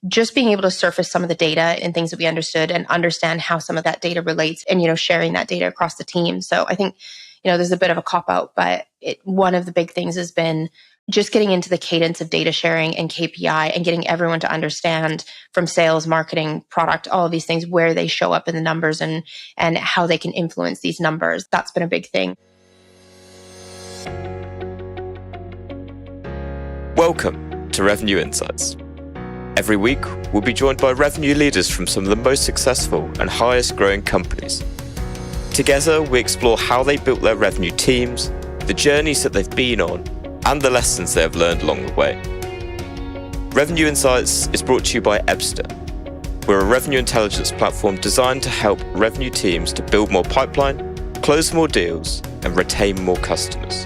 just being able to surface some of the data and things that we understood and understand how some of that data relates and, sharing that data across the team. So I think, there's a bit of a cop out, but one of the big things has been just getting into the cadence of data sharing and KPI and getting everyone to understand from sales, marketing, product, all of these things, where they show up in the numbers and how they can influence these numbers. That's been a big thing. Welcome to Revenue Insights. Every week, we'll be joined by revenue leaders from some of the most successful and highest growing companies. Together, we explore how they built their revenue teams, the journeys that they've been on, and the lessons they have learned along the way. Revenue Insights is brought to you by Ebster. We're a revenue intelligence platform designed to help revenue teams to build more pipeline, close more deals, and retain more customers.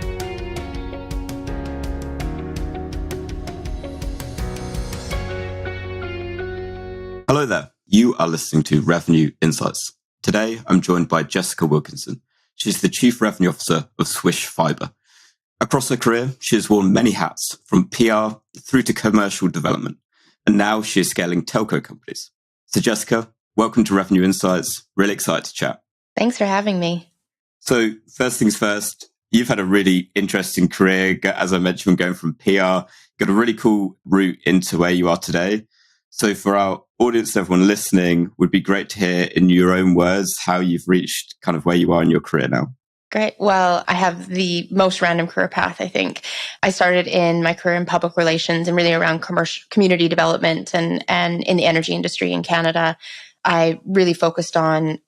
Hello there. You are listening to Revenue Insights. Today, I'm joined by Jessica Wilkinson. She's the Chief Revenue Officer of Swish Fibre. Across her career, she has worn many hats, from PR through to commercial development, and now she is scaling telco companies. So Jessica, welcome to Revenue Insights. Really excited to chat. Thanks for having me. So first things first, you've had a really interesting career, as I mentioned, going from PR, got a really cool route into where you are today. So for our audience, everyone listening, would be great to hear in your own words how you've reached kind of where you are in your career now. Great. Well, I have the most random career path, I think. I started in my career in public relations and really around community development and in the energy industry in Canada. I really focused on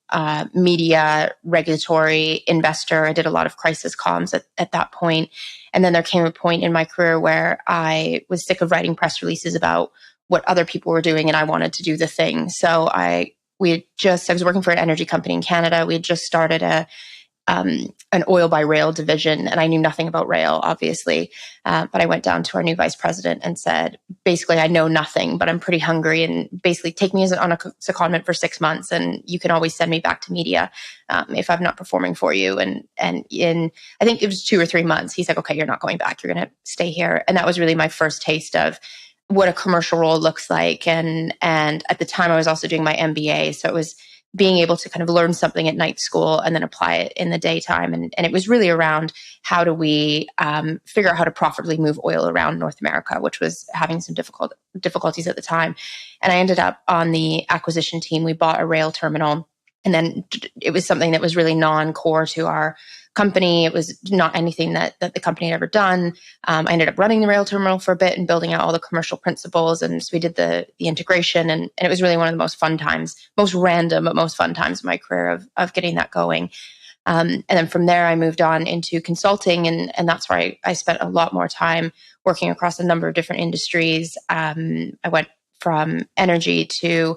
media, regulatory, investor. I did a lot of crisis comms at that point. And then there came a point in my career where I was sick of writing press releases about what other people were doing, and I wanted to do the thing. So I was working for an energy company in Canada. We had just started an oil by rail division, and I knew nothing about rail, obviously. But I went down to our new vice president and said, basically, I know nothing, but I'm pretty hungry, and basically take me on a secondment for 6 months, and you can always send me back to media if I'm not performing for you. And in, I think it was 2 or 3 months, he's like, okay, you're not going back. You're going to stay here. And that was really my first taste of what a commercial role looks like. And at the time I was also doing my MBA. So it was being able to kind of learn something at night school and then apply it in the daytime. And it was really around how do we figure out how to profitably move oil around North America, which was having some difficulties at the time. And I ended up on the acquisition team. We bought a rail terminal, and then it was something that was really non-core to our company. It was not anything that the company had ever done. I ended up running the rail terminal for a bit and building out all the commercial principles. And so we did the integration, and it was really one of the most fun times, most random, but most fun times of my career of getting that going. And then from there, I moved on into consulting, and that's where I spent a lot more time working across a number of different industries. I went from energy to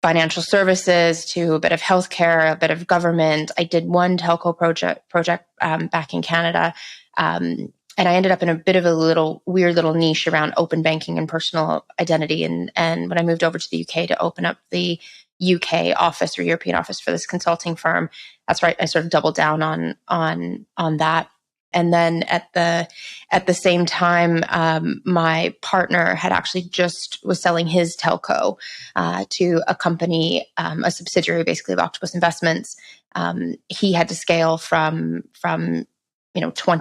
financial services to a bit of healthcare, a bit of government. I did one telco project back in Canada. And I ended up in a bit of a weird little niche around open banking and personal identity. And when I moved over to the UK to open up the UK office or European office for this consulting firm, that's right, I sort of doubled down on that. And then at the same time, my partner had actually just was selling his telco to a company, a subsidiary basically of Octopus Investments. He had to scale from 20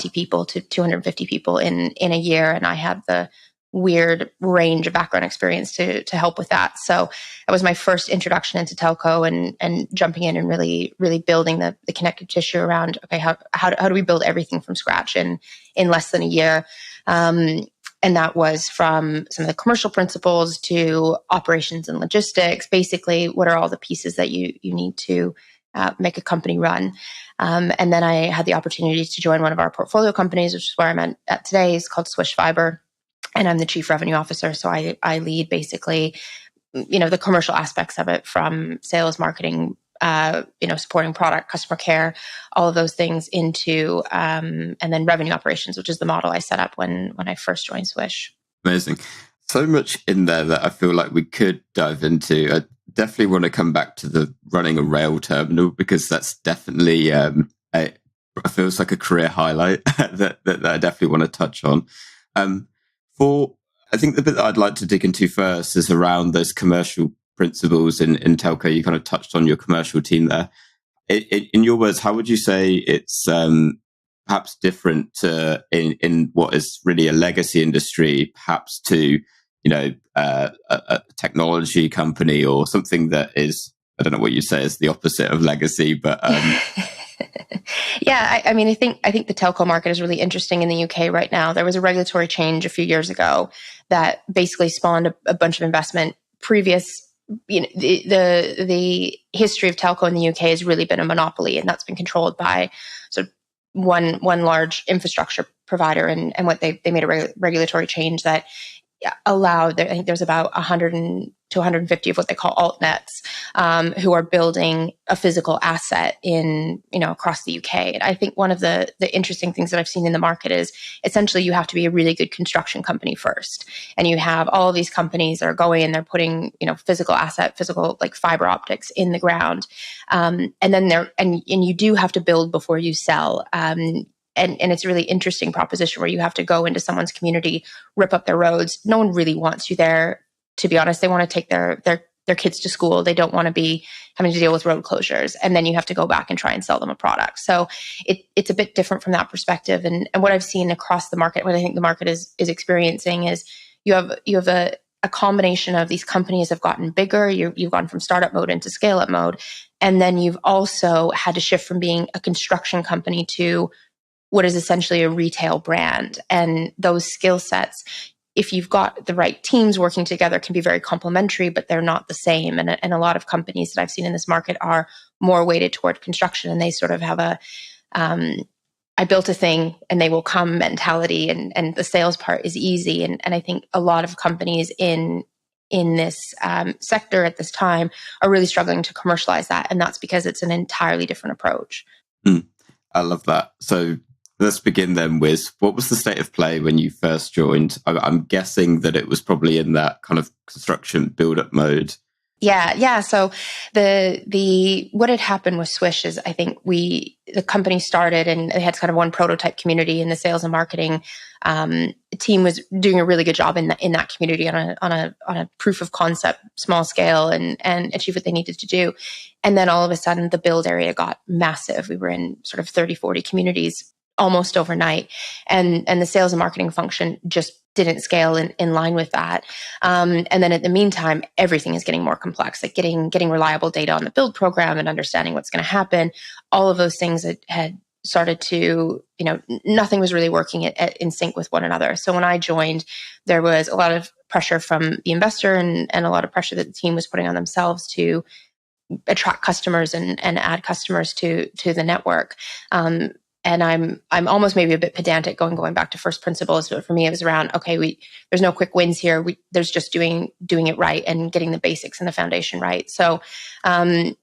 people to 250 people in a year, and I had the weird range of background experience to help with that. So that was my first introduction into telco and jumping in and really building the connective tissue around, okay, how do we build everything from scratch in less than a year? And that was from some of the commercial principles to operations and logistics. Basically, what are all the pieces that you need to make a company run? And then I had the opportunity to join one of our portfolio companies, which is where I'm at today. It's called Swish Fibre. And I'm the chief revenue officer. So I lead basically, the commercial aspects of it, from sales, marketing, supporting product, customer care, all of those things into, and then revenue operations, which is the model I set up when I first joined Swish. Amazing. So much in there that I feel like we could dive into. I definitely want to come back to the running a rail terminal, because that's definitely, it feels like a career highlight that I definitely want to touch on. For I think the bit that I'd like to dig into first is around those commercial principles in telco. You kind of touched on your commercial team there. In your words, how would you say it's perhaps different in what is really a legacy industry, perhaps to a technology company or something that is, I don't know what you say is the opposite of legacy, but yeah, I mean, I think the telco market is really interesting in the UK right now. There was a regulatory change a few years ago that basically spawned a bunch of investment. The history of telco in the UK has really been a monopoly, and that's been controlled by sort of one large infrastructure provider. And what they made a regulatory change that allowed, I think there's about 100 to 150 of what they call altnets, who are building a physical asset across the UK. And I think one of the interesting things that I've seen in the market is essentially you have to be a really good construction company first. And you have all of these companies that are going and they're putting, physical like fiber optics in the ground. And then and you do have to build before you sell. And it's a really interesting proposition where you have to go into someone's community, rip up their roads. No one really wants you there, to be honest. They want to take their kids to school. They don't want to be having to deal with road closures. And then you have to go back and try and sell them a product. So it's a bit different from that perspective. And what I've seen across the market, what I think the market is experiencing is you have a combination of these companies have gotten bigger. You've gone from startup mode into scale up mode. And then you've also had to shift from being a construction company to what is essentially a retail brand. And those skill sets, if you've got the right teams working together, can be very complementary, but they're not the same. And a lot of companies that I've seen in this market are more weighted toward construction, and they sort of have I built a thing and they will come mentality, and the sales part is easy. And I think a lot of companies in this sector at this time are really struggling to commercialize that. And that's because it's an entirely different approach. I love that. So let's begin then with, what was the state of play when you first joined? I'm guessing that it was probably in that kind of construction build-up mode. Yeah. So the what had happened with Swish is, I think the company started and they had kind of one prototype community, and the sales and marketing team was doing a really good job in that community on a proof of concept, small scale, and achieve what they needed to do. And then all of a sudden the build area got massive. We were in sort of 30, 40 communities almost overnight. And the sales and marketing function just didn't scale in line with that. And then in the meantime, everything is getting more complex, like getting reliable data on the build program and understanding what's going to happen. All of those things that had started to, nothing was really working in sync with one another. So when I joined, there was a lot of pressure from the investor and a lot of pressure that the team was putting on themselves to attract customers and add customers to the network. And I'm almost maybe a bit pedantic going back to first principles. But for me, it was around, okay, there's no quick wins here. There's just doing it right and getting the basics and the foundation right. So when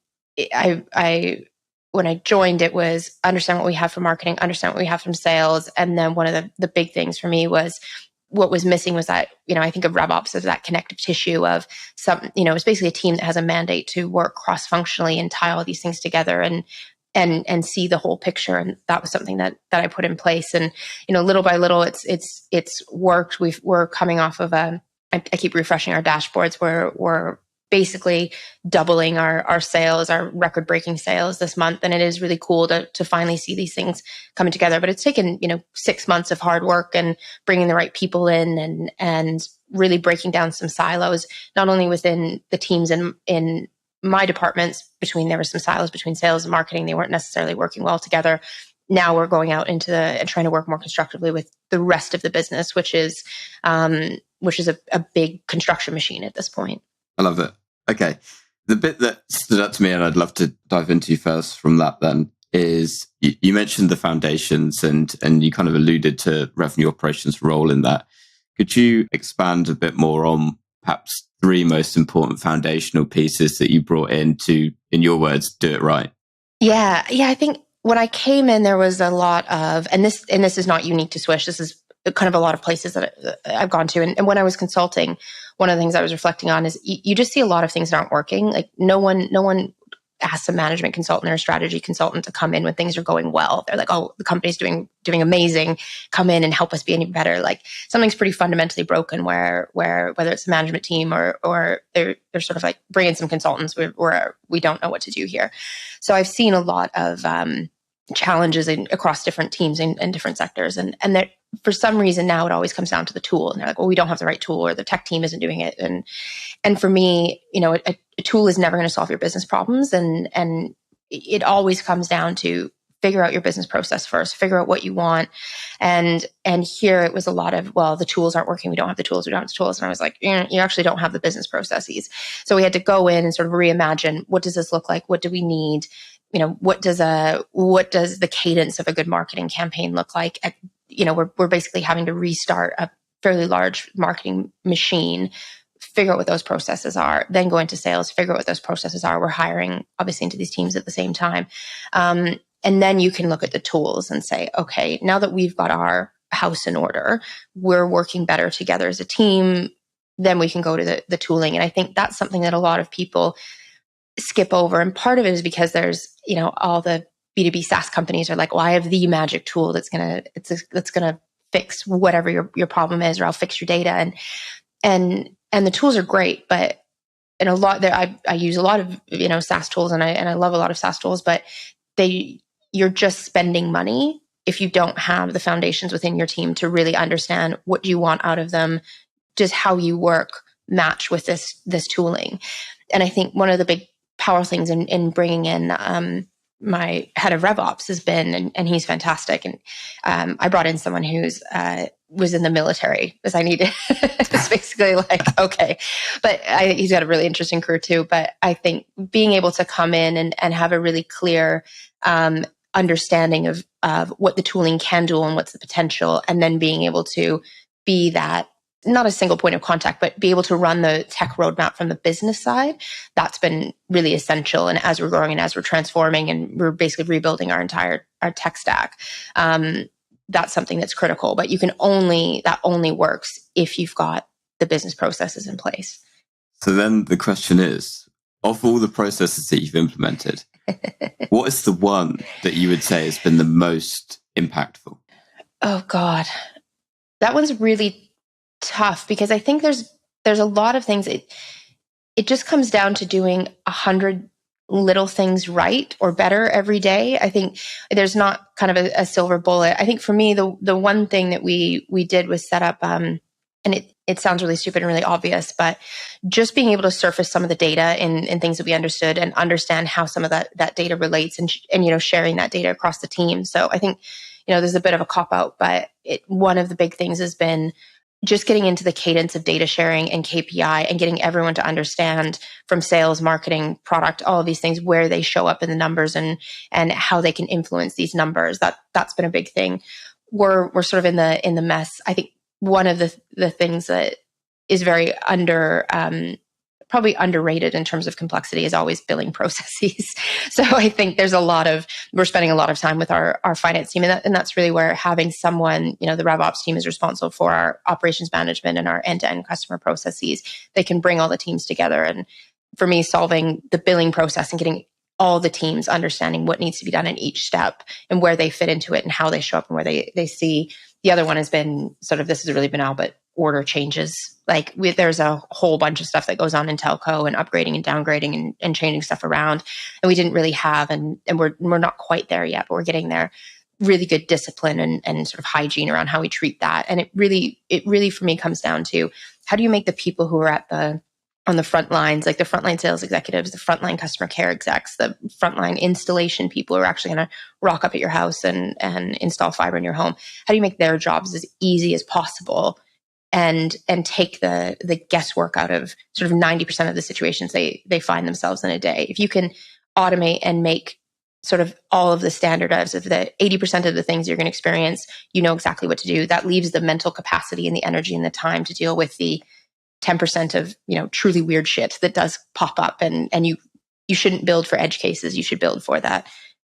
I joined, it was understand what we have from marketing, understand what we have from sales. And then one of the big things for me was what was missing was that, I think of RevOps as that connective tissue of it's basically a team that has a mandate to work cross-functionally and tie all these things together and see the whole picture. And that was something that I put in place. And, little by little, it's worked. We're coming off of I keep refreshing our dashboards. We're basically doubling our sales, our record-breaking sales this month. And it is really cool to finally see these things coming together. But it's taken, 6 months of hard work and bringing the right people in and really breaking down some silos, not only within the teams in my departments. There were some silos between sales and marketing. They weren't necessarily working well together. Now we're going out and trying to work more constructively with the rest of the business, which is a big construction machine at this point. I love it. Okay. The bit that stood out to me, and I'd love to dive into first from that then, is you mentioned the foundations and you kind of alluded to revenue operations role in that. Could you expand a bit more on perhaps 3 most important foundational pieces that you brought in to, in your words, do it right? Yeah. I think when I came in, there was a lot of, and this is not unique to Swish. This is kind of a lot of places that I've gone to. And when I was consulting, one of the things I was reflecting on is you just see a lot of things that aren't working. Like no one ask a management consultant or a strategy consultant to come in when things are going well. They're like, oh, the company's doing amazing. Come in and help us be any better. Like something's pretty fundamentally broken where whether it's a management team or they're sort of like bringing some consultants where we don't know what to do here. So I've seen a lot of challenges across different teams in different sectors. And that for some reason now it always comes down to the tool. And they're like, well, we don't have the right tool, or the tech team isn't doing it. And for me, a tool is never going to solve your business problems. And it always comes down to figure out your business process first, figure out what you want. And here it was a lot of, well, the tools aren't working. We don't have the tools. And I was like, you actually don't have the business processes. So we had to go in and sort of reimagine, what does this look like? What do we need? What does the cadence of a good marketing campaign look like? We're basically having to restart a fairly large marketing machine, figure out what those processes are, then go into sales, figure out what those processes are. We're hiring obviously into these teams at the same time. And then you can look at the tools and say, okay, now that we've got our house in order, we're working better together as a team, then we can go to the tooling. And I think that's something that a lot of people skip over. And part of it is because there's, all the B2B SaaS companies are like, well, I have the magic tool that's going to fix whatever your problem is, or I'll fix your data. And the tools are great, but in a lot there, I use a lot of, SaaS tools and I love a lot of SaaS tools, but you're just spending money if you don't have the foundations within your team to really understand what do you want out of them, just how you work match with this tooling. And I think one of the big powerful things in bringing in my head of RevOps has been, and he's fantastic. And I brought in someone who's was in the military because I needed. It's basically like, okay, but he's got a really interesting career too. But I think being able to come in and have a really clear understanding of what the tooling can do and what's the potential, and then being able to be that, not a single point of contact, but be able to run the tech roadmap from the business side, that's been really essential. And as we're growing and as we're transforming and we're basically rebuilding our tech stack, that's something that's critical. But that only works if you've got the business processes in place. So then the question is, of all the processes that you've implemented, what is the one that you would say has been the most impactful? Oh God, that one's really tough because I think there's a lot of things. It just comes down to doing 100 little things right or better every day. I think there's not kind of a silver bullet. I think for me, the one thing that we did was set up, and it sounds really stupid and really obvious, but just being able to surface some of the data in things that we understood and understand how some of that data relates and sharing that data across the team. So I think, there's a bit of a cop out, but one of the big things has been just getting into the cadence of data sharing and KPI and getting everyone to understand from sales, marketing, product, all of these things, where they show up in the numbers and how they can influence these numbers. That's been a big thing. We're sort of in the mess. I think one of the things that is very probably underrated in terms of complexity is always billing processes. So I think we're spending a lot of time with our finance team, and that's really where having someone, the RevOps team is responsible for our operations management and our end-to-end customer processes. They can bring all the teams together. And for me, solving the billing process and getting all the teams understanding what needs to be done in each step and where they fit into it and how they show up and where they see. The other one has been sort of, this has really been out, but order changes. Like there's a whole bunch of stuff that goes on in telco and upgrading and downgrading and changing stuff around. And we didn't really have, and we're not quite there yet, but we're getting there. Really good discipline and sort of hygiene around how we treat that. And it really for me comes down to, how do you make the people who are on the front lines, like the frontline sales executives, the frontline customer care execs, the frontline installation people who are actually going to rock up at your house and install fiber in your home. How do you make their jobs as easy as possible and take the guesswork out of sort of 90% of the situations they find themselves in a day? If you can automate and make sort of all of the standardized of the 80% of the things you're going to experience, exactly what to do. That leaves the mental capacity and the energy and the time to deal with the 10% of, truly weird shit that does pop up. And you shouldn't build for edge cases. You should build for the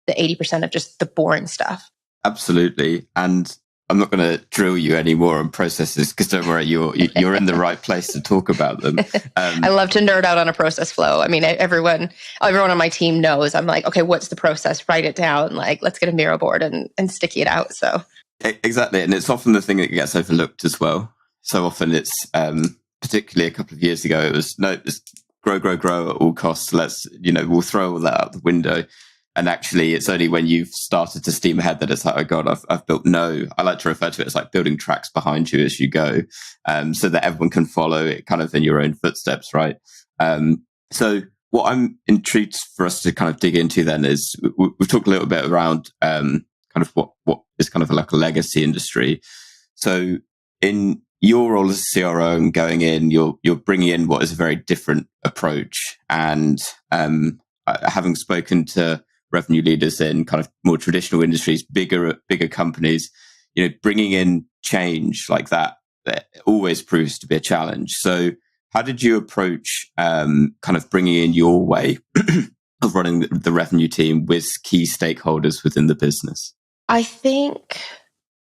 80% of just the boring stuff. Absolutely. And I'm not going to drill you anymore on processes because don't worry, you're in the right place to talk about them. I love to nerd out on a process flow. I mean, everyone on my team knows I'm like, okay, what's the process? Write it down. Like, let's get a Miro board and sticky it out. So exactly, and it's often the thing that gets overlooked as well. So often it's particularly a couple of years ago, it was grow at all costs. We'll throw all that out the window. And actually, it's only when you've started to steam ahead that it's like, oh God, I've built I like to refer to it as like building tracks behind you as you go, so that everyone can follow it kind of in your own footsteps, right? So what I'm intrigued for us to kind of dig into then is we've talked a little bit around kind of what is kind of like a legacy industry. So in your role as a CRO and going in, you're bringing in what is a very different approach. And having spoken to revenue leaders in kind of more traditional industries, bigger companies, bringing in change like that always proves to be a challenge. So how did you approach kind of bringing in your way of running the revenue team with key stakeholders within the business? I think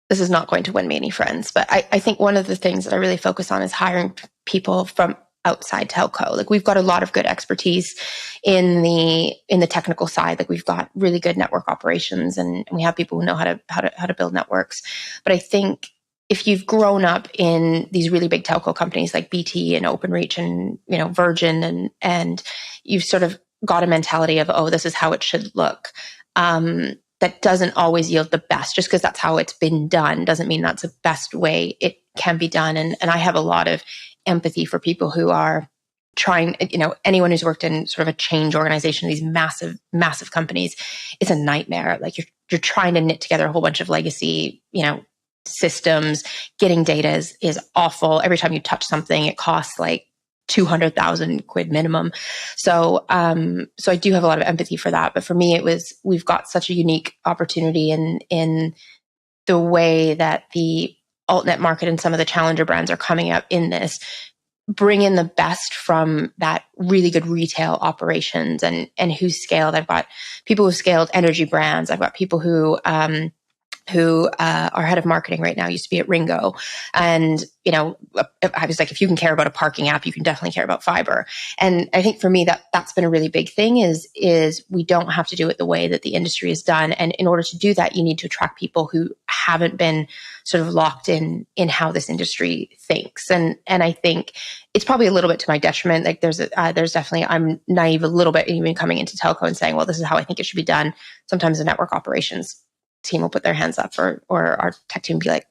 this is not going to win me any friends, but I think one of the things that I really focus on is hiring people from outside telco. Like, we've got a lot of good expertise in the technical side. Like, we've got really good network operations, and we have people who know how to build networks. But I think if you've grown up in these really big telco companies like BT and Openreach and Virgin, and you've sort of got a mentality of, oh, this is how it should look. That doesn't always yield the best. Just because that's how it's been done doesn't mean that's the best way it can be done. And I have a lot of empathy for people who are trying, anyone who's worked in sort of a change organization, these massive, massive companies, it's a nightmare. Like, you're trying to knit together a whole bunch of legacy, systems. Getting data is awful. Every time you touch something, it costs like 200,000 quid minimum. So I do have a lot of empathy for that. But for me, we've got such a unique opportunity in the way that the altnet market and some of the challenger brands are coming up in this. Bring in the best from that really good retail operations and who's scaled. I've got people who've scaled energy brands. I've got people who are head of marketing right now, used to be at Ringo. And, I was like, if you can care about a parking app, you can definitely care about fiber. And I think for me, that's been a really big thing is we don't have to do it the way that the industry is done. And in order to do that, you need to attract people who haven't been sort of locked in how this industry thinks. And I think it's probably a little bit to my detriment. Like, there's definitely, I'm naive a little bit even coming into telco and saying, well, this is how I think it should be done. Sometimes the network operations team will put their hands up, or our tech team be like,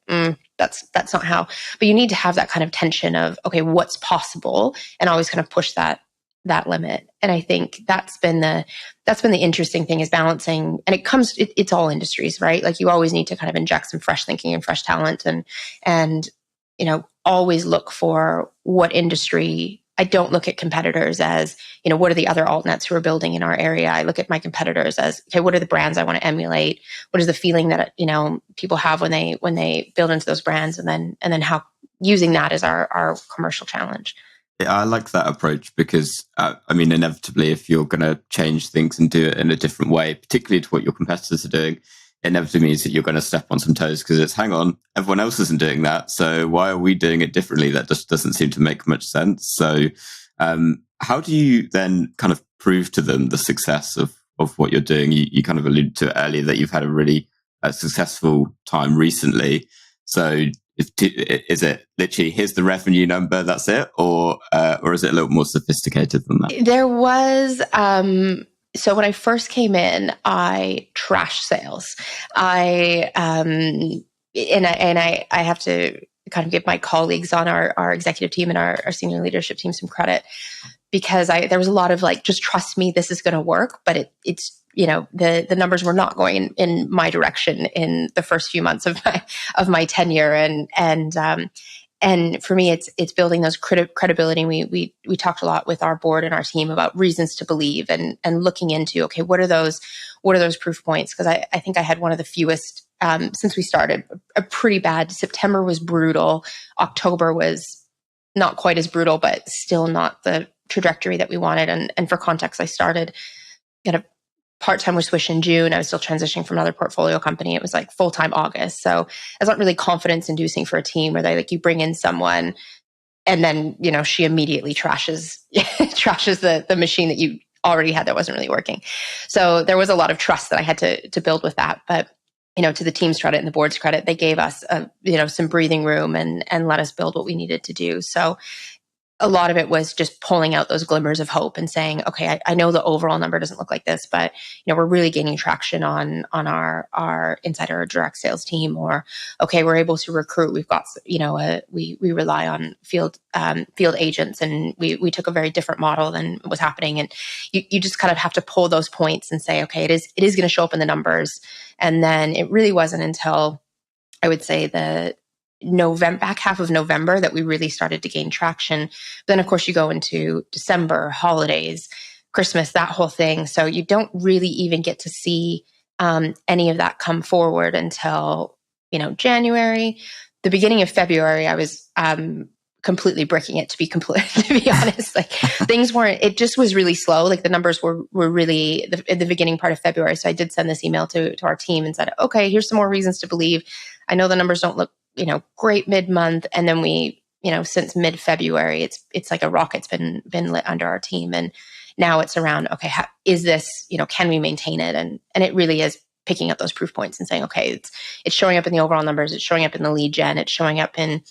that's not how. But you need to have that kind of tension of, okay, what's possible, and always kind of push that limit. And I think that's been the interesting thing, is balancing. And it's all industries, right? Like, you always need to kind of inject some fresh thinking and fresh talent, and always look for what industry. I don't look at competitors as, what are the other altnets who are building in our area? I look at my competitors as, okay, what are the brands I want to emulate? What is the feeling that, people have when they build into those brands? And then how using that as our commercial challenge. Yeah, I like that approach because, inevitably, if you're going to change things and do it in a different way, particularly to what your competitors are doing, it inevitably means that you're going to step on some toes, because it's, hang on, everyone else isn't doing that. So why are we doing it differently? That just doesn't seem to make much sense. So how do you then kind of prove to them the success of what you're doing? You kind of alluded to it earlier that you've had a really successful time recently. So is it literally, here's the revenue number, that's it? Or is it a little more sophisticated than that? There was... So when I first came in, I trashed sales. I have to kind of give my colleagues on our executive team and our senior leadership team some credit, because there was a lot of like, just trust me, this is going to work. But it's the numbers were not going in my direction in the first few months of my tenure, and for me, it's building those credibility. We talked a lot with our board and our team about reasons to believe, and looking into, okay, what are those proof points? Because I think I had one of the fewest since we started. A pretty bad September was brutal. October was not quite as brutal, but still not the trajectory that we wanted. And for context, I started kind of part-time with Swish in June. I was still transitioning from another portfolio company. It was like full-time August. So it's not really confidence inducing for a team where you bring in someone and then, she immediately trashes the machine that you already had that wasn't really working. So there was a lot of trust that I had to build with that. But, to the team's credit and the board's credit, they gave us, some breathing room and let us build what we needed to do. So a lot of it was just pulling out those glimmers of hope and saying, okay, I know the overall number doesn't look like this, but we're really gaining traction on our inside our direct sales team, or okay, we're able to recruit. We've got we rely on field agents, and we took a very different model than was happening. And you just kind of have to pull those points and say, okay, it is going to show up in the numbers. And then it really wasn't until I would say the back half of November that we really started to gain traction. Then, of course, you go into December, holidays, Christmas, that whole thing. So you don't really even get to see any of that come forward until, January. The beginning of February, I was completely bricking it, to be honest. Things weren't, it just was really slow. The numbers were really in the beginning part of February. So I did send this email to our team and said, okay, here's some more reasons to believe. I know the numbers don't look great mid-month. And then we, since mid-February, it's like a rocket's been lit under our team. And now it's around, okay, is this, can we maintain it? And it really is picking up those proof points and saying, okay, it's showing up in the overall numbers. It's showing up in the lead gen. It's showing up in,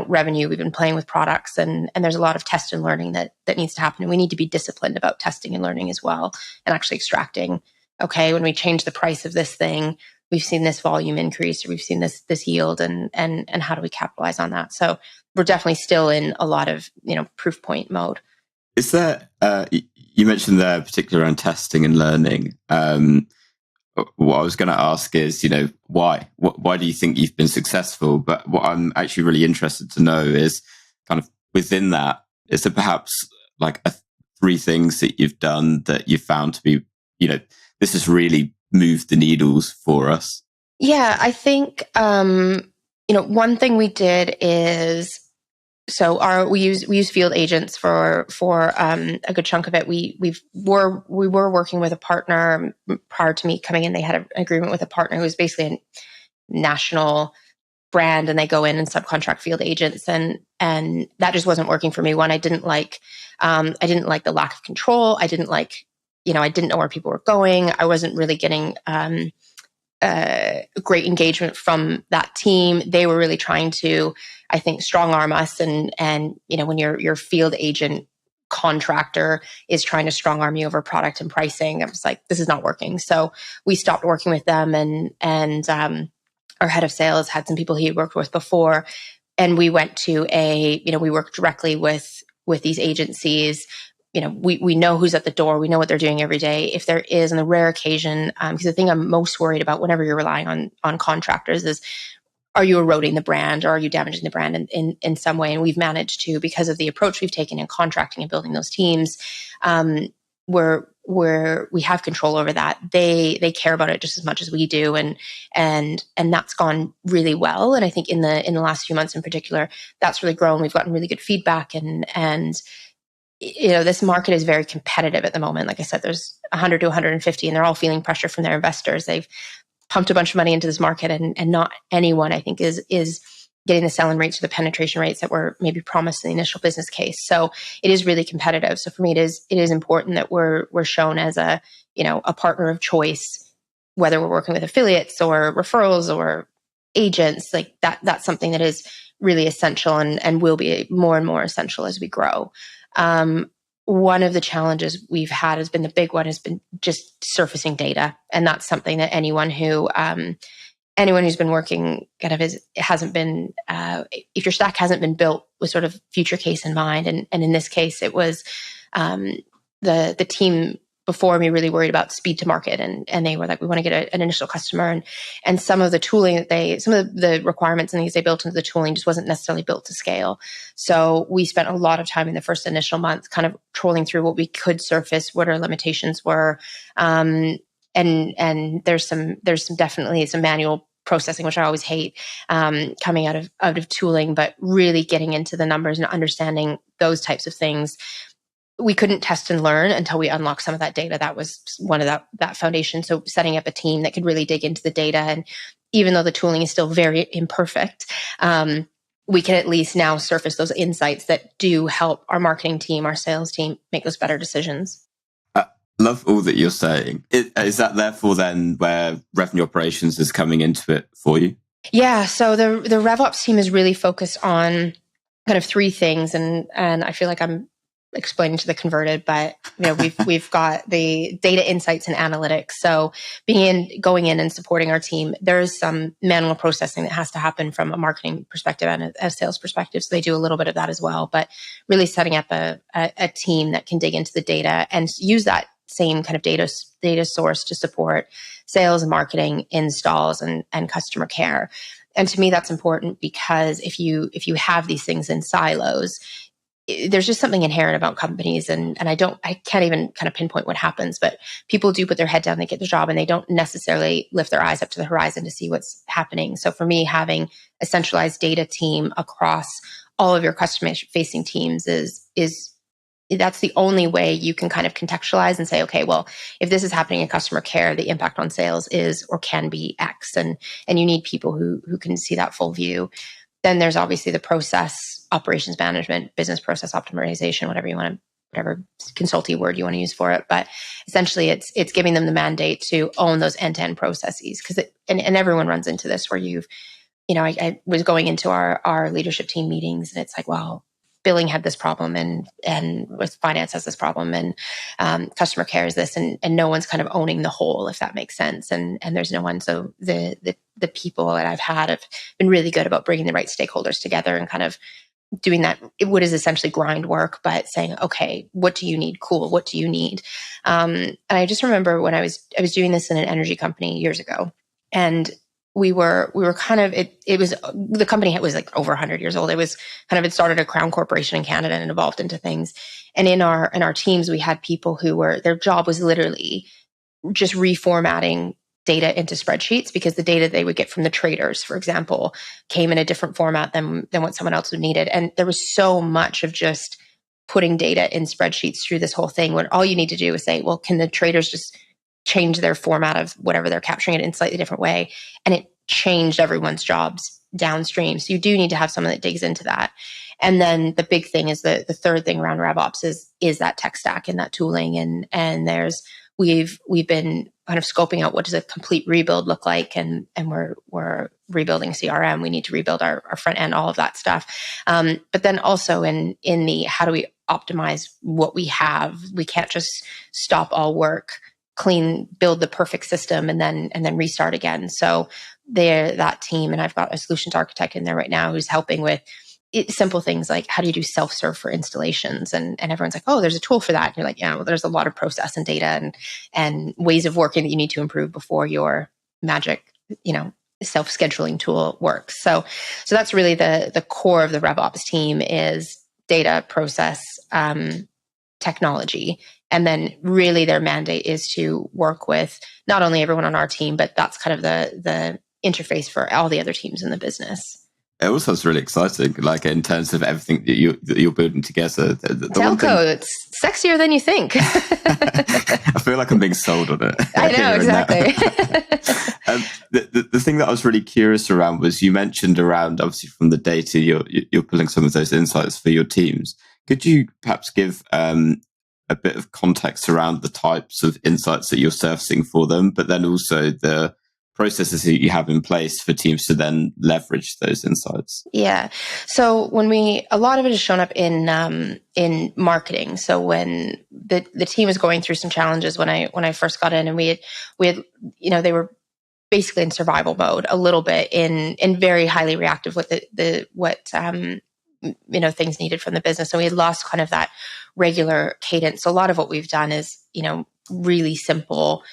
revenue. We've been playing with products, and there's a lot of test and learning that needs to happen. And we need to be disciplined about testing and learning as well, and actually extracting, okay, when we change the price of this thing, we've seen this volume increase, or we've seen this yield, and how do we capitalize on that? So we're definitely still in a lot of, proof point mode. Is there, you mentioned there particularly around testing and learning. What I was going to ask is, why do you think you've been successful? But what I'm actually really interested to know is kind of within that, is there perhaps like 3 things that you've done that you've found to be, this has really moved the needles for us? Yeah, I think, one thing we did is, we use field agents for a good chunk of it. We were working with a partner prior to me coming in. They had an agreement with a partner who was basically a national brand, and they go in and subcontract field agents, and that just wasn't working for me. One, I didn't like the lack of control. I didn't like, I didn't know where people were going. I wasn't really getting great engagement from that team. They were really trying to, I think, strong arm us. And when your field agent contractor is trying to strong arm you over product and pricing, I was like, this is not working. So we stopped working with them, and our head of sales had some people he had worked with before. And we went to we worked directly with these agencies. We know who's at the door. We know what they're doing every day. If there is, on the rare occasion, because the thing I'm most worried about whenever you're relying on contractors is, are you eroding the brand, or are you damaging the brand in some way? And we've managed to, because of the approach we've taken in contracting and building those teams, where we have control over that. They care about it just as much as we do, and that's gone really well. And I think in the last few months in particular, that's really grown. We've gotten really good feedback, and this market is very competitive at the moment. Like I said, there's 100 to 150, and they're all feeling pressure from their investors. They've pumped a bunch of money into this market, and not anyone, I think, is getting the selling rates or the penetration rates that were maybe promised in the initial business case. So it is really competitive. So for me, it is important that we're shown as a partner of choice, whether we're working with affiliates or referrals or agents. Like that's something that is really essential, and will be more and more essential as we grow. One of the challenges we've had has been, the big one has been just surfacing data. And that's something that anyone who's been working hasn't been, if your stack hasn't been built with sort of future case in mind. And in this case, it was, the team before me really worried about speed to market. And they were like, we want to get an initial customer. And some of the tooling some of the requirements and things they built into the tooling just wasn't necessarily built to scale. So we spent a lot of time in the first initial month kind of trolling through what we could surface, what our limitations were. And there's definitely some manual processing, which I always hate, coming out of tooling, but really getting into the numbers and understanding those types of things. we couldn't test and learn until we unlocked some of that data. That was one of that foundation. So setting up a team that could really dig into the data, and even though the tooling is still very imperfect, we can at least now surface those insights that do help our marketing team, our sales team make those better decisions. I love all that you're saying. Is that therefore then where revenue operations is coming into it for you? Yeah. So the RevOps team is really focused on kind of three things, and I feel like I'm explaining to the converted, but we've got the data insights and analytics. So going in and supporting our team, there is some manual processing that has to happen from a marketing perspective and a sales perspective. So they do a little bit of that as well, but really setting up a team that can dig into the data and use that same kind of data source to support sales and marketing, installs, and customer care. And to me, that's important because if you have these things in silos, there's just something inherent about companies, and I can't even kind of pinpoint what happens, but people do put their head down, they get their job, and they don't necessarily lift their eyes up to the horizon to see what's happening. So for me, having a centralized data team across all of your customer facing teams is that's the only way you can kind of contextualize and say, okay, well, if this is happening in customer care, the impact on sales is or can be X, and you need people who can see that full view. Then there's obviously the process, operations management, business process optimization, whatever consulting word you want to use for it. But essentially it's giving them the mandate to own those end-to-end processes. And everyone runs into this where I was going into our leadership team meetings, and it's like, well, billing had this problem, and with finance has this problem, and customer care is this, and no one's kind of owning the whole, if that makes sense. And there's no one. So the people that I've had have been really good about bringing the right stakeholders together and kind of doing that, what is essentially grind work, but saying, okay, what do you need? Cool. What do you need? And I just remember when I was doing this in an energy company years ago, and we were kind of, it was, the company was like over 100 years old. It was kind of, it started a crown corporation in Canada and evolved into things. And in our teams, we had people who their job was literally just reformatting data into spreadsheets, because the data they would get from the traders, for example, came in a different format than what someone else would needed. And there was so much of just putting data in spreadsheets through this whole thing, where all you need to do is say, well, can the traders just change their format of whatever they're capturing it in a slightly different way? And it changed everyone's jobs downstream. So you do need to have someone that digs into that. And then the big thing is the third thing around RevOps is that tech stack and that tooling. And we've been kind of scoping out what does a complete rebuild look like, and we're rebuilding CRM. We need to rebuild our front end, all of that stuff. But then also in the how do we optimize what we have? We can't just stop all work, build the perfect system, and then restart again. So that team, and I've got a solutions architect in there right now who's helping with simple things like, how do you do self-serve for installations? And everyone's like, oh, there's a tool for that. And you're like, yeah, well, there's a lot of process and data and ways of working that you need to improve before your magic, self-scheduling tool works. So that's really the core of the RevOps team is data, process, technology. And then really their mandate is to work with not only everyone on our team, but that's kind of the interface for all the other teams in the business. It also sounds really exciting, like in terms of everything that you're building together. Telco, it's sexier than you think. I feel like I'm being sold on it. I know, exactly. The thing that I was really curious around was you mentioned around, obviously from the data, you're pulling some of those insights for your teams. Could you perhaps give a bit of context around the types of insights that you're surfacing for them, but then also the processes that you have in place for teams to then leverage those insights? Yeah. So a lot of it has shown up in marketing. So when the team was going through some challenges when I first got in, and we had they were basically in survival mode a little bit, in very highly reactive with what things needed from the business. So we had lost kind of that regular cadence. So a lot of what we've done is, really simple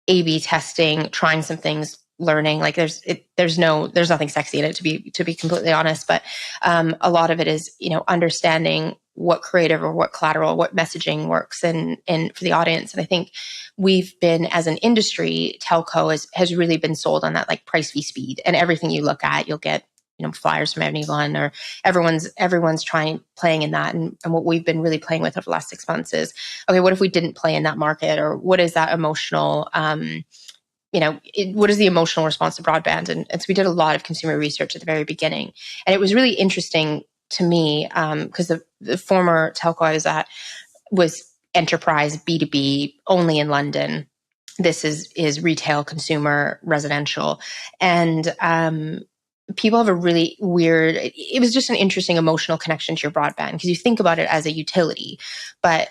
A/B testing, trying some things, learning. Like there's nothing sexy in it, to be completely honest. But a lot of it is, understanding what creative or what collateral, what messaging works and for the audience. And I think we've been, as an industry, telco has really been sold on that like price v speed, and everything you look at, you'll get flyers from anyone, or everyone's playing in that. And what we've been really playing with over the last 6 months is, okay, what if we didn't play in that market? Or what is that emotional, what is the emotional response to broadband? And so we did a lot of consumer research at the very beginning. And it was really interesting to me because the former telco I was at was enterprise B2B only in London. This is retail, consumer, residential. And people have a really weird, it was just an interesting emotional connection to your broadband because you think about it as a utility, but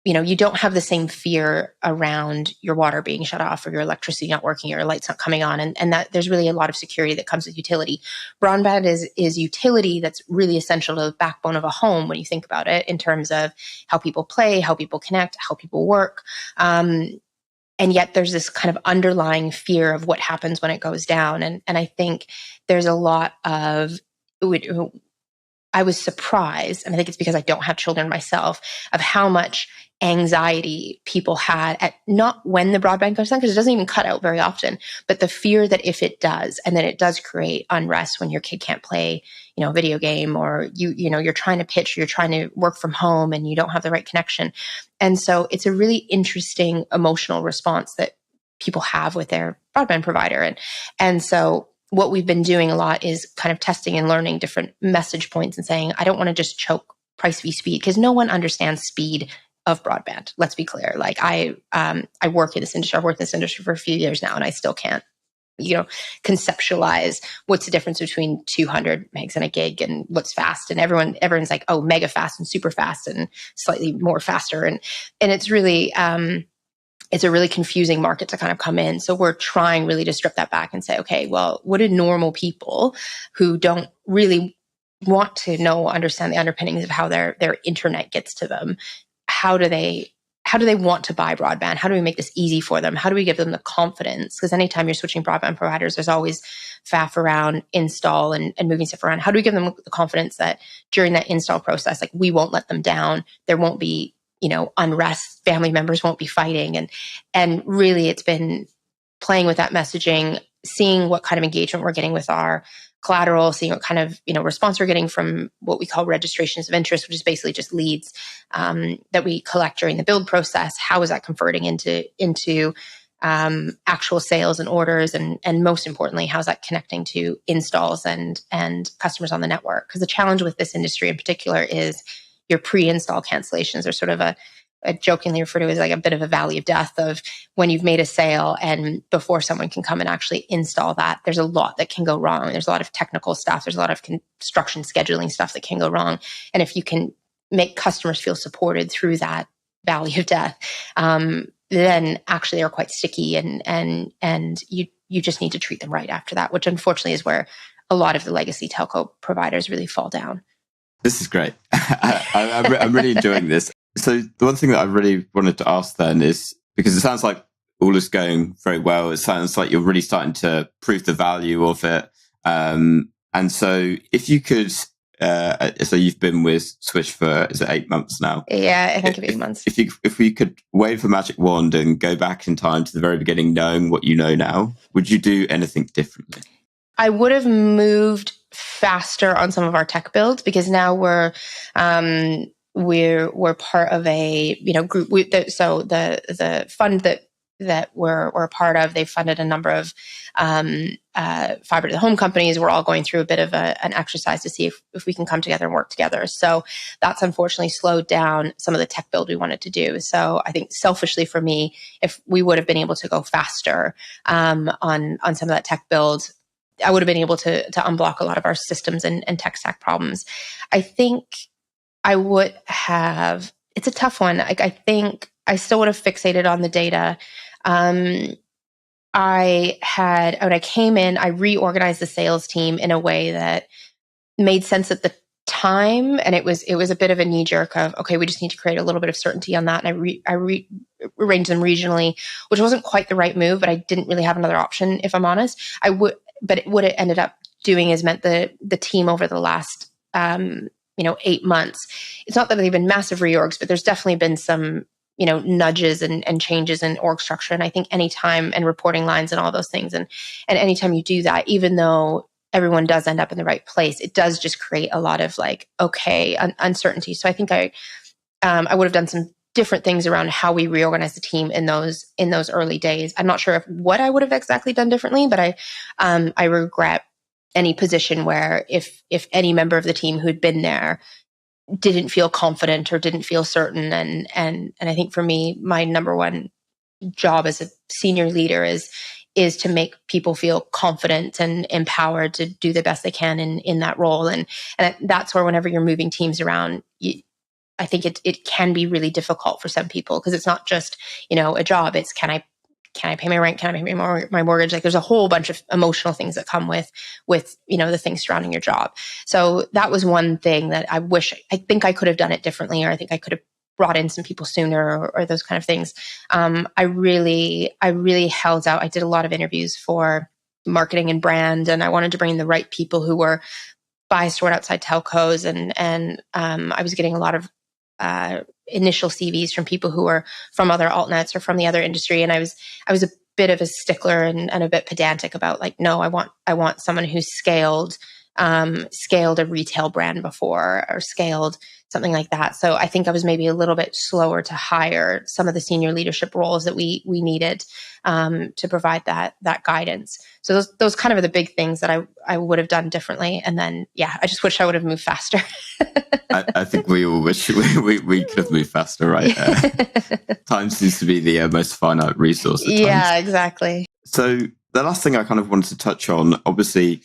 you don't have the same fear around your water being shut off or your electricity not working or your lights not coming on. And that there's really a lot of security that comes with utility. Broadband is utility that's really essential to the backbone of a home when you think about it in terms of how people play, how people connect, how people work. And yet there's this kind of underlying fear of what happens when it goes down. And I think there's a lot of, I was surprised, and I think it's because I don't have children myself, of how much anxiety people had at not when the broadband goes down, because it doesn't even cut out very often, but the fear that if it does, and then it does create unrest when your kid can't play, a video game, or you're trying to pitch, or you're trying to work from home and you don't have the right connection. And so it's a really interesting emotional response that people have with their broadband provider. And so what we've been doing a lot is kind of testing and learning different message points and saying, I don't want to just choke price v speed, because no one understands speed of broadband. Let's be clear. Like I work in this industry. I've worked in this industry for a few years now, and I still can't, conceptualize what's the difference between 200 megs and a gig and what's fast. And everyone's like, oh, mega fast and super fast and slightly more faster. And it's really, it's a really confusing market to kind of come in. So we're trying really to strip that back and say, okay, well, what do normal people who don't really want to understand the underpinnings of how their internet gets to them, how do they want to buy broadband? How do we make this easy for them? How do we give them the confidence? Because anytime you're switching broadband providers, there's always faff around install and moving stuff around. How do we give them the confidence that during that install process, like we won't let them down, there won't be unrest, family members won't be fighting. And really it's been playing with that messaging, seeing what kind of engagement we're getting with our collateral, seeing what kind of, response we're getting from what we call registrations of interest, which is basically just leads that we collect during the build process. How is that converting into actual sales and orders? And most importantly, how's that connecting to installs and customers on the network? Because the challenge with this industry in particular is your pre-install cancellations are sort of a jokingly referred to as like a bit of a valley of death of when you've made a sale and before someone can come and actually install that, there's a lot that can go wrong. There's a lot of technical stuff. There's a lot of construction scheduling stuff that can go wrong. And if you can make customers feel supported through that valley of death, then actually they're quite sticky and you just need to treat them right after that, which unfortunately is where a lot of the legacy telco providers really fall down. This is great. I'm really enjoying this. So the one thing that I really wanted to ask then is, because it sounds like all is going very well. It sounds like you're really starting to prove the value of it. And so if you could, so you've been with Swish for, is it 8 months now? Yeah, I think of 8 months. If we could wave a magic wand and go back in time to the very beginning, knowing what you know now, would you do anything differently? I would have moved faster on some of our tech builds, because now we're part of a group. So the fund that we're a part of, they funded a number of fiber to the home companies. We're all going through a bit of an exercise to see if we can come together and work together. So that's unfortunately slowed down some of the tech build we wanted to do. So I think selfishly for me, if we would have been able to go faster on some of that tech build, I would have been able to unblock a lot of our systems and tech stack problems. I think I would have, it's a tough one. I think I still would have fixated on the data. When I came in, I reorganized the sales team in a way that made sense at the time. And it was a bit of a knee jerk of, okay, we just need to create a little bit of certainty on that. And I rearranged them regionally, which wasn't quite the right move, but I didn't really have another option, if I'm honest. But what it ended up doing is meant the team over the last 8 months. It's not that they've been massive reorgs, but there's definitely been some nudges and changes in org structure. And I think anytime, and reporting lines and all those things, and anytime you do that, even though everyone does end up in the right place, it does just create a lot of like, uncertainty. So I think I would have done some different things around how we reorganize the team in those early days. I'm not sure what I would have exactly done differently, but I regret any position where if any member of the team who'd been there didn't feel confident or didn't feel certain. And I think for me, my number one job as a senior leader is to make people feel confident and empowered to do the best they can in that role. And that's where whenever you're moving teams around, I think it can be really difficult for some people because it's not just, a job. It's can I pay my rent? Can I pay my mortgage? Like there's a whole bunch of emotional things that come with the things surrounding your job. So that was one thing that I think I could have done it differently, or I think I could have brought in some people sooner or those kind of things. I really held out. I did a lot of interviews for marketing and brand, and I wanted to bring in the right people who were biased toward outside telcos. And I was getting a lot of initial CVs from people who were from other altnets or from the other industry. And I was a bit of a stickler and a bit pedantic about like, no, I want someone who's scaled a retail brand before or scaled something like that. So I think I was maybe a little bit slower to hire some of the senior leadership roles that we needed to provide that guidance. So those kind of are the big things that I would have done differently. And then, I just wish I would have moved faster. I think we all wish we could have moved faster, right? Time seems to be the most finite resource at times. Yeah, exactly. So the last thing I kind of wanted to touch on, obviously,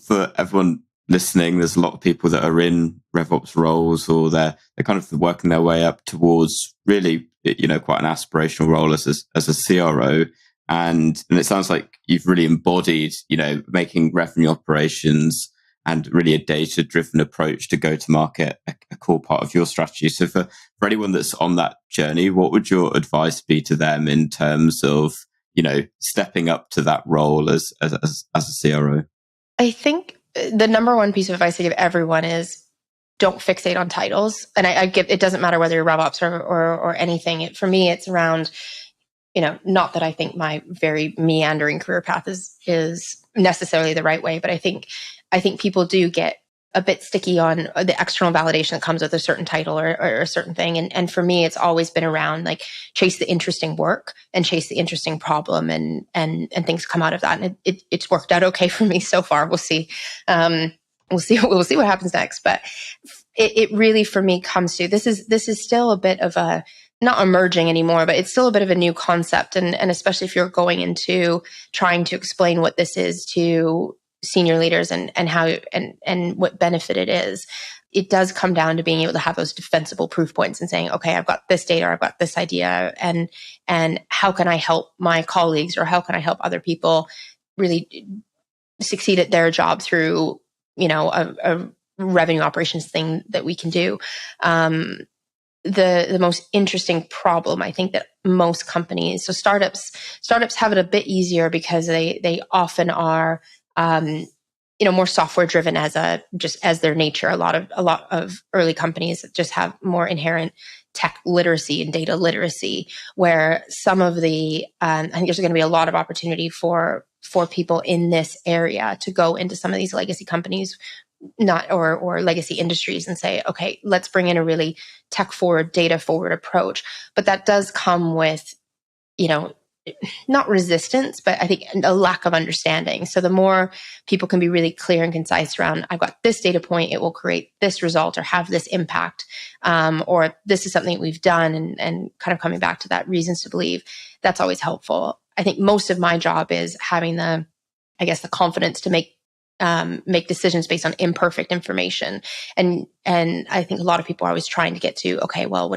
for everyone listening, there's a lot of people that are in RevOps roles, or they're kind of working their way up towards really, quite an aspirational role as a CRO. And it sounds like you've really embodied, making revenue operations and really a data-driven approach to go to market a core part of your strategy. So for anyone that's on that journey, what would your advice be to them in terms of, stepping up to that role as a CRO? I think the number one piece of advice I give everyone is don't fixate on titles. And it doesn't matter whether you're RevOps or anything. For me, it's around, not that I think my very meandering career path is necessarily the right way, but I think people do get a bit sticky on the external validation that comes with a certain title or a certain thing. And for me, it's always been around like chase the interesting work and chase the interesting problem and things come out of that. And it's worked out okay for me so far. We'll see. We'll see what happens next. But it really, for me, comes to this is still a bit of a, not emerging anymore, but it's still a bit of a new concept. And especially if you're going into trying to explain what this is to senior leaders and how and what benefit it is, it does come down to being able to have those defensible proof points and saying, okay, I've got this data, or I've got this idea, and how can I help my colleagues, or how can I help other people really succeed at their job through, a revenue operations thing that we can do. The most interesting problem, I think, that most companies, so startups have it a bit easier because they often are more software driven as their nature. A lot of early companies just have more inherent tech literacy and data literacy, where some of the I think there's going to be a lot of opportunity for people in this area to go into some of these legacy companies, or legacy industries, and say, okay, let's bring in a really tech forward, data forward approach. But that does come with, not resistance, but I think a lack of understanding. So the more people can be really clear and concise around, I've got this data point, it will create this result or have this impact, or this is something we've done, and kind of coming back to that reasons to believe, that's always helpful. I think most of my job is having the confidence to make decisions based on imperfect information. And I think a lot of people are always trying to get to, okay, well,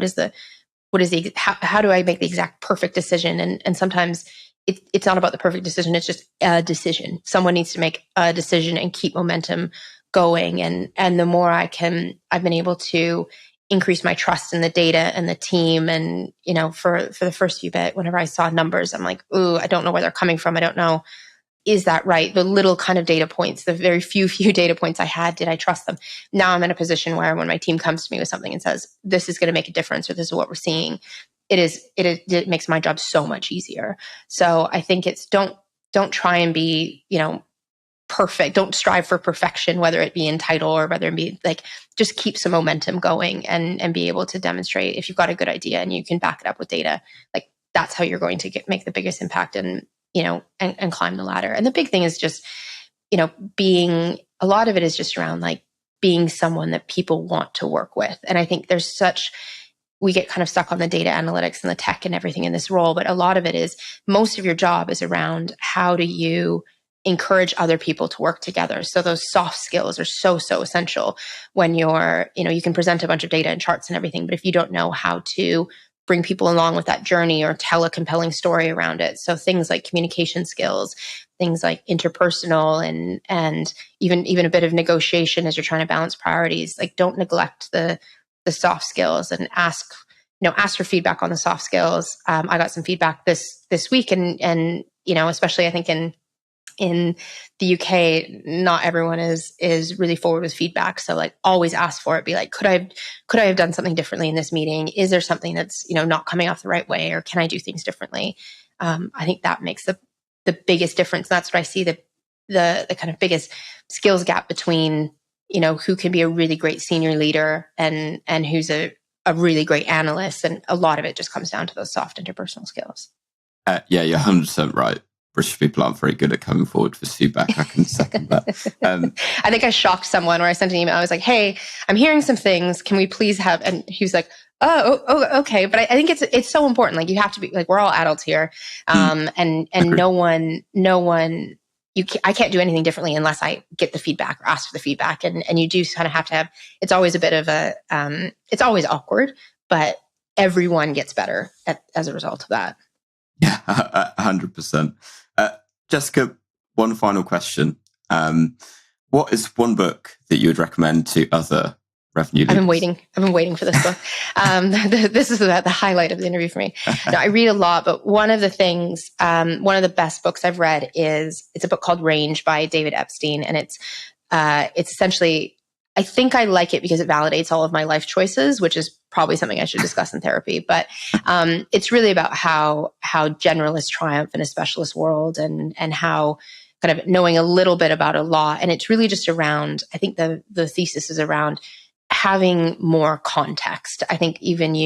how do I make the exact perfect decision? And sometimes it's not about the perfect decision. It's just a decision. Someone needs to make a decision and keep momentum going. And the more I've been able to increase my trust in the data and the team. And, for the first few bit, whenever I saw numbers, I'm like, ooh, I don't know where they're coming from. I don't know. Is that right? The little kind of data points, the very few data points I had, did I trust them? Now I'm in a position where when my team comes to me with something and says, this is going to make a difference, or this is what we're seeing, it makes my job so much easier. So I think it's don't try and be, perfect. Don't strive for perfection, whether it be in title or whether it be like, just keep some momentum going and be able to demonstrate if you've got a good idea and you can back it up with data. Like that's how you're going to make the biggest impact and climb the ladder. And the big thing is just, a lot of it is just around like being someone that people want to work with. And I think we get kind of stuck on the data analytics and the tech and everything in this role, but a lot of it is most of your job is around how do you encourage other people to work together. So those soft skills are so essential when you're, you can present a bunch of data and charts and everything, but if you don't know how to bring people along with that journey or tell a compelling story around it. So things like communication skills, things like interpersonal and even a bit of negotiation as you're trying to balance priorities. Like don't neglect the soft skills and ask for feedback on the soft skills. I got some feedback this week and especially I think in the UK, not everyone is really forward with feedback. So like always ask for it. Be like, could I have done something differently in this meeting? Is there something that's, not coming off the right way, or can I do things differently? I think that makes the biggest difference. That's what I see the kind of biggest skills gap between, who can be a really great senior leader and who's a really great analyst. And a lot of it just comes down to those soft interpersonal skills. Yeah, you're 100% right. British people aren't very good at coming forward with feedback. I can second that. I think I shocked someone where I sent an email. I was like, hey, I'm hearing some things. Can we please have, and he was like, oh, okay. But I think it's so important. Like you have to be like, we're all adults here. And no one, I can't do anything differently unless I get the feedback or ask for the feedback. And you do kind of have to have, it's always a bit of it's always awkward, but everyone gets better as a result of that. Yeah, 100%. Jessica, one final question. What is one book that you would recommend to other revenue leaders? I've been waiting for this book. This is the highlight of the interview for me. No, I read a lot, but one of the things, one of the best books I've read it's a book called Range by David Epstein. And it's essentially, I think I like it because it validates all of my life choices, which is probably something I should discuss in therapy. But it's really about how generalists triumph in a specialist world and how kind of knowing a little bit about a law. And it's really just around, I think the thesis is around having more context. I think even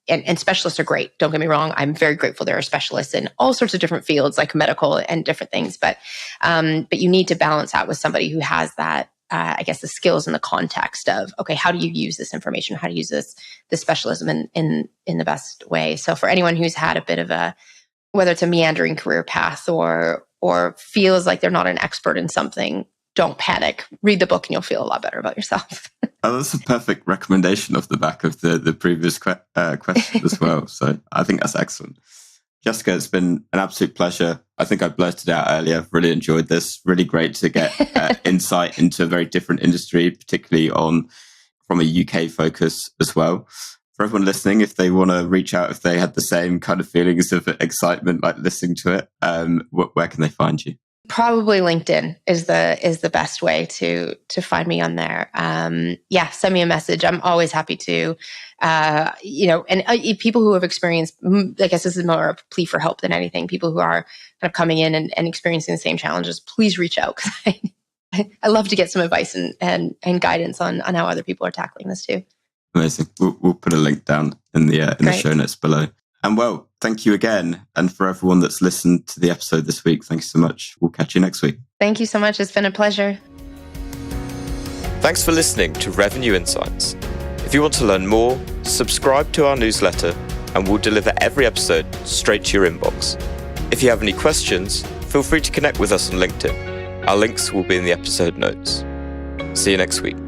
and specialists are great. Don't get me wrong. I'm very grateful there are specialists in all sorts of different fields like medical and different things. But you need to balance out with somebody who has that, I guess, the skills and the context of, okay, how do you use this information? How to use this specialism in the best way? So for anyone who's had a bit of whether it's a meandering career path or feels like they're not an expert in something, don't panic. Read the book and you'll feel a lot better about yourself. Oh, that's a perfect recommendation off the back of the previous question as well. So I think that's excellent. Jessica, it's been an absolute pleasure. I think I blurted out earlier. Really enjoyed this. Really great to get insight into a very different industry, particularly from a UK focus as well. For everyone listening, if they want to reach out, if they had the same kind of feelings of excitement like listening to it, where can they find you? Probably LinkedIn is the best way to find me on there. Send me a message. I'm always happy to, and people who have experienced, I guess this is more a plea for help than anything. People who are kind of coming in and experiencing the same challenges, please reach out because I love to get some advice and guidance on how other people are tackling this too. Amazing. We'll put a link down in the show notes below. And well, thank you again. And for everyone that's listened to the episode this week, thank you so much. We'll catch you next week. Thank you so much. It's been a pleasure. Thanks for listening to Revenue Insights. If you want to learn more, subscribe to our newsletter and we'll deliver every episode straight to your inbox. If you have any questions, feel free to connect with us on LinkedIn. Our links will be in the episode notes. See you next week.